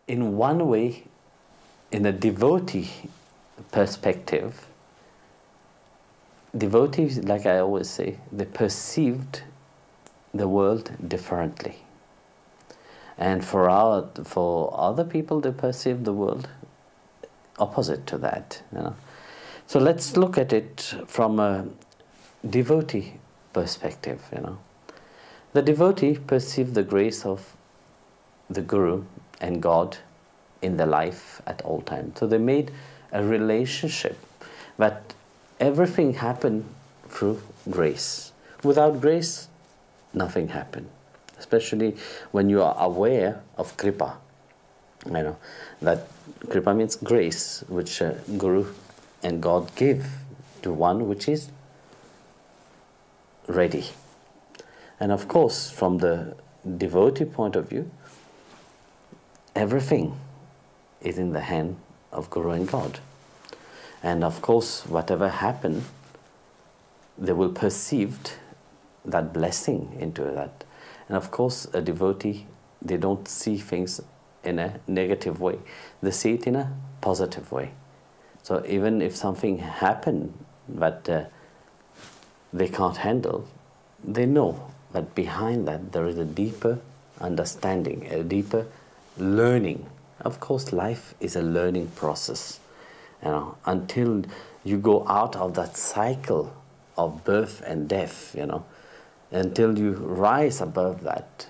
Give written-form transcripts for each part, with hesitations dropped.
in one way, in a devotee perspective, devotees, like I always say, they perceived the world differently. And for other people, they perceive the world opposite to that. You know? So let's look at it from a devotee perspective. You know, the devotee perceived the grace of the Guru and God in their life at all times. So they made a relationship that everything happened through grace. Without grace, nothing happened. Especially when you are aware of kripa. You know, that kripa means grace, which Guru and God give to one which is ready. And of course, from the devotee point of view, everything is in the hand of Guru and God. And of course, whatever happened, they will perceive that blessing into that. And of course, a devotee, they don't see things in a negative way. They see it in a positive way. So even if something happened that they can't handle, they know that behind that there is a deeper understanding, a deeper learning. Of course, life is a learning process. You know, until you go out of that cycle of birth and death, you know, until you rise above that,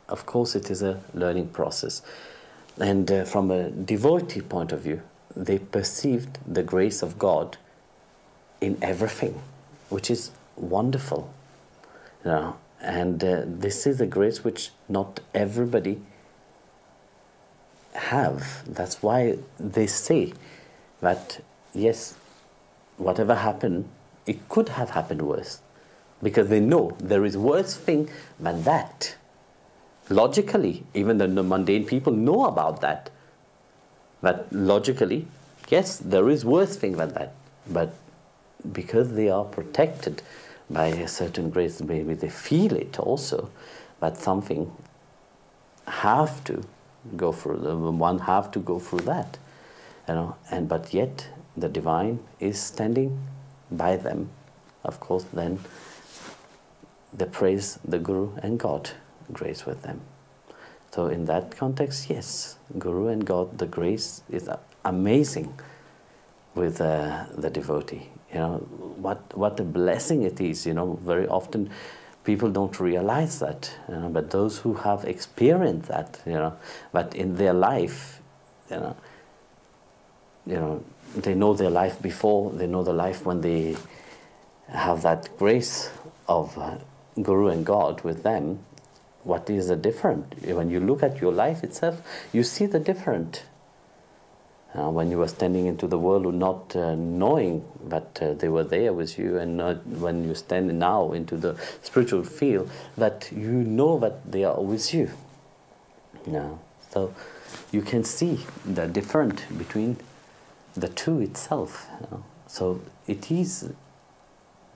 of course it is a learning process. And from a devotee point of view, they perceived the grace of God in everything, which is wonderful. You know, and this is a grace which not everybody have. That's why they say that, yes, whatever happened, it could have happened worse. Because they know there is worse thing than that. Logically, even the mundane people know about that. But logically, yes, there is worse thing than that. But because they are protected by a certain grace, maybe they feel it also, that something have to go through, one have to go through that. You know, and but yet the divine is standing by them. Of course, then they praise the Guru and God, grace with them. So in that context, yes, Guru and God, the grace is amazing with the devotee. You know, what a blessing it is. You know, very often people don't realize that. You know, but those who have experienced that, you know, but in their life, you know, they know their life before, they know the life when they have that grace of Guru and God with them. What is the different? When you look at your life itself, you see the different. When you were standing into the world not knowing that they were there with you, and when you stand now into the spiritual field, that you know that they are with you. Yeah. So you can see the difference between the two itself. You know? So it is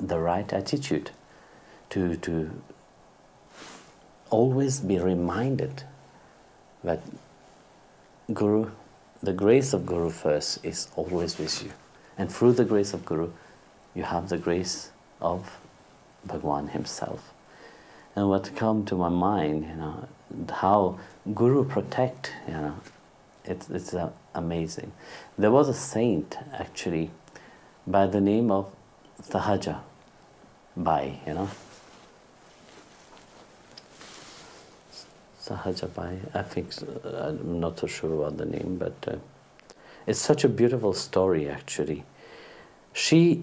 the right attitude to always be reminded that Guru, the grace of Guru first is always with you. And through the grace of Guru, you have the grace of Bhagwan himself. And what come to my mind, you know, how Guru protect, you know, it's amazing. There was a saint, actually, by the name of Sahaja Bai, you know. Sahaja Bai, I think, I'm not so sure about the name, but it's such a beautiful story, actually. She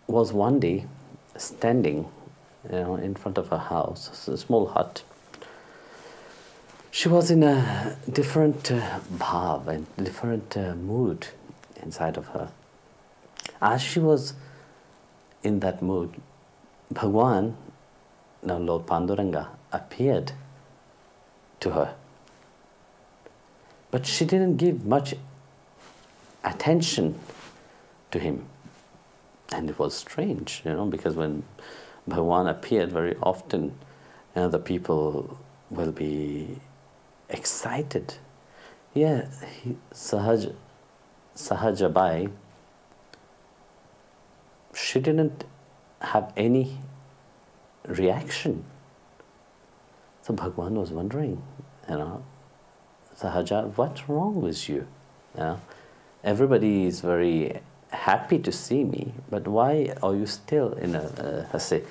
was one day standing, you know, in front of her house, a small hut. She was in a different bhav and different mood inside of her. As she was in that mood, Bhagwan, now Lord Panduranga, appeared to her. But she didn't give much attention to him. And it was strange, you know, because when Bhagwan appeared very often, you know, the people will be excited. Yeah, Sahajabai, she didn't have any reaction. So Bhagwan was wondering, Sahaja, what's wrong with you? Everybody is very happy to see me, but why are you still in a say,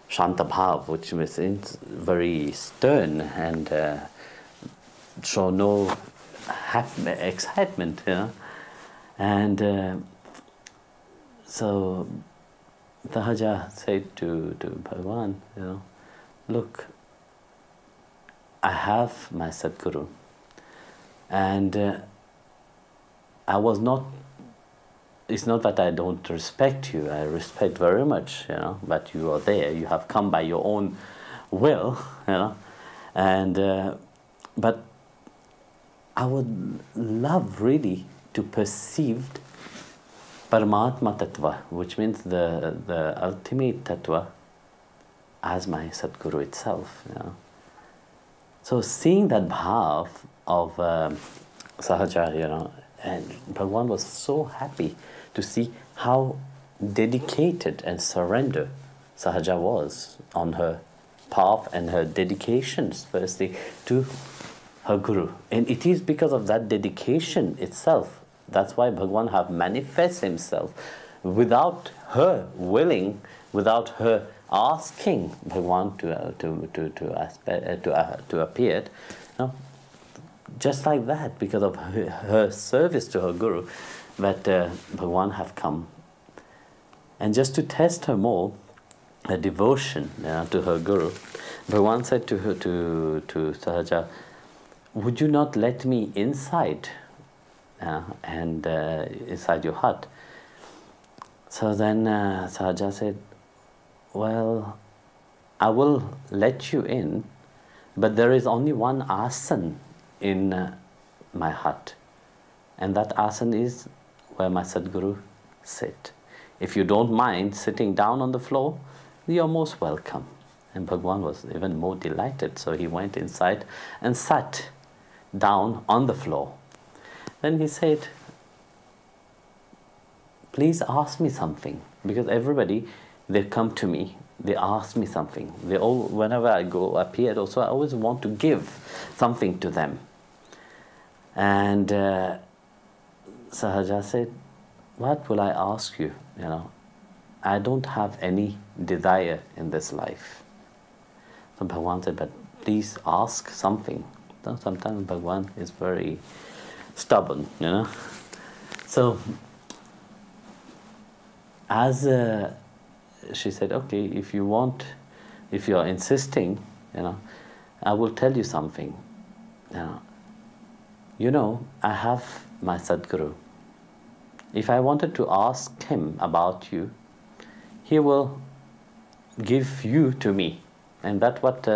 Shanta Bhav, which means very stern and show no excitement, And so Sahaja said to Bhagwan, look, I have my Sadguru, and I was not, it's not that I don't respect you, I respect very much, but you are there, you have come by your own will, and but I would love really to perceive Paramatma Tattva, which means the ultimate Tattva, as my Sadguru itself. So seeing that bhav of Sahaja, and Bhagwan was so happy to see how dedicated and surrendered Sahaja was on her path and her dedications, firstly, to her Guru. And it is because of that dedication itself, that's why Bhagwan have manifest himself without her willing, without her asking Bhagwan to appear, just like that, because of her service to her Guru, that Bhagwan have come. And just to test her more, her devotion to her Guru, Bhagwan said to her, to Sahaja, would you not let me inside, and inside your hut? So then Sahaja said, well, I will let you in, but there is only one asan in my hut, and that asan is where my Sadguru sit. If you don't mind sitting down on the floor, you are most welcome. And Bhagwan was even more delighted, so he went inside and sat down on the floor. Then he said, please ask me something, because everybody, they come to me, they ask me something. They all, whenever I go up here also, I always want to give something to them. And Sahaja said, what will I ask you? I don't have any desire in this life. So Bhagwan said, but please ask something. Sometimes Bhagwan is very stubborn, So as she said, okay, if you want, if you are insisting, I will tell you something. I have my Sadguru. If I wanted to ask him about you, he will give you to me, and that's what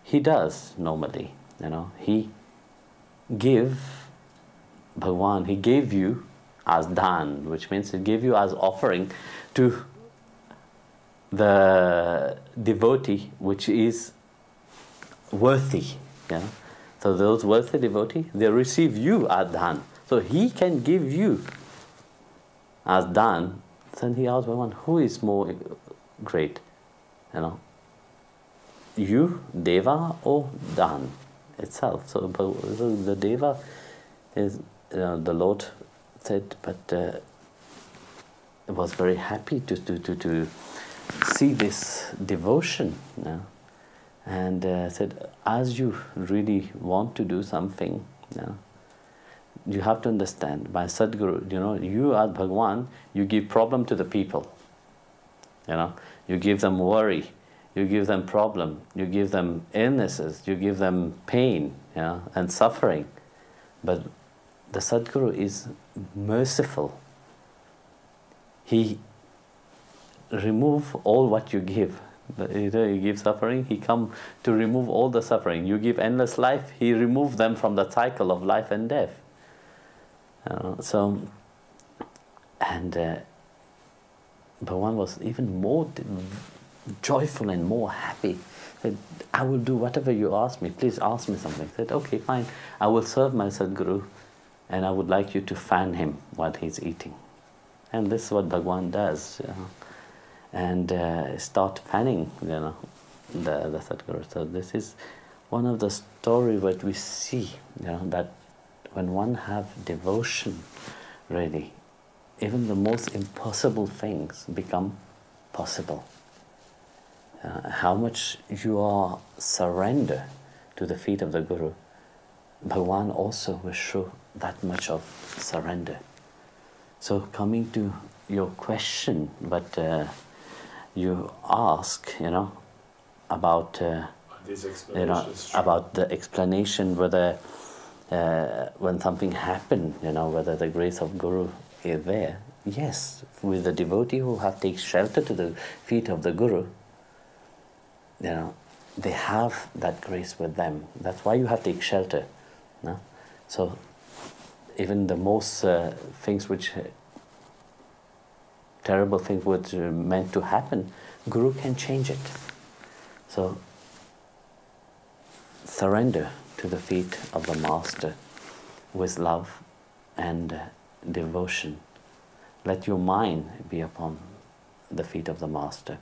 he does normally. He Bhagwan, he gave you as dhan, which means he gave you as offering to the devotee which is worthy. So those worthy devotees, they receive you as dhan. So he can give you as dhan. Then he asked Bhagwan, who is more great? You, Deva, or dhan itself? So the Deva is, the Lord said, but was very happy to see this devotion, and said, as you really want to do something, you have to understand, by Sadguru, you as Bhagwan, you give problem to the people. You give them worry, you give them problem, you give them illnesses, you give them pain, and suffering. But the Sadguru is merciful. He remove all what you give. You give suffering, he come to remove all the suffering. You give endless life, he remove them from the cycle of life and death. And Bhagwan was even more joyful and more happy. Said, I will do whatever you ask me. Please ask me something. Said, okay, fine. I will serve my Sadguru, and I would like you to fan him while he's eating. And this is what Bhagwan does, and start fanning, the Sadguru. So this is one of the stories that we see, that when one have devotion, really, even the most impossible things become possible. How much you are surrender to the feet of the Guru, Bhagwan also will show that much of surrender. So coming to your question, but you ask, about about the explanation whether when something happened, whether the grace of Guru is there. Yes, with the devotee who have taken shelter to the feet of the Guru, they have that grace with them. That's why you have to take shelter. No? So even the most things which terrible things which are meant to happen, Guru can change it. So surrender to the feet of the Master with love and devotion. Let your mind be upon the feet of the Master.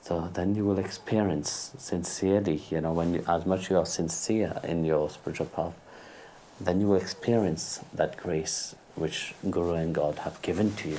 So then you will experience sincerely, when you, as much you are sincere in your spiritual path, then you will experience that grace which Guru and God have given to you.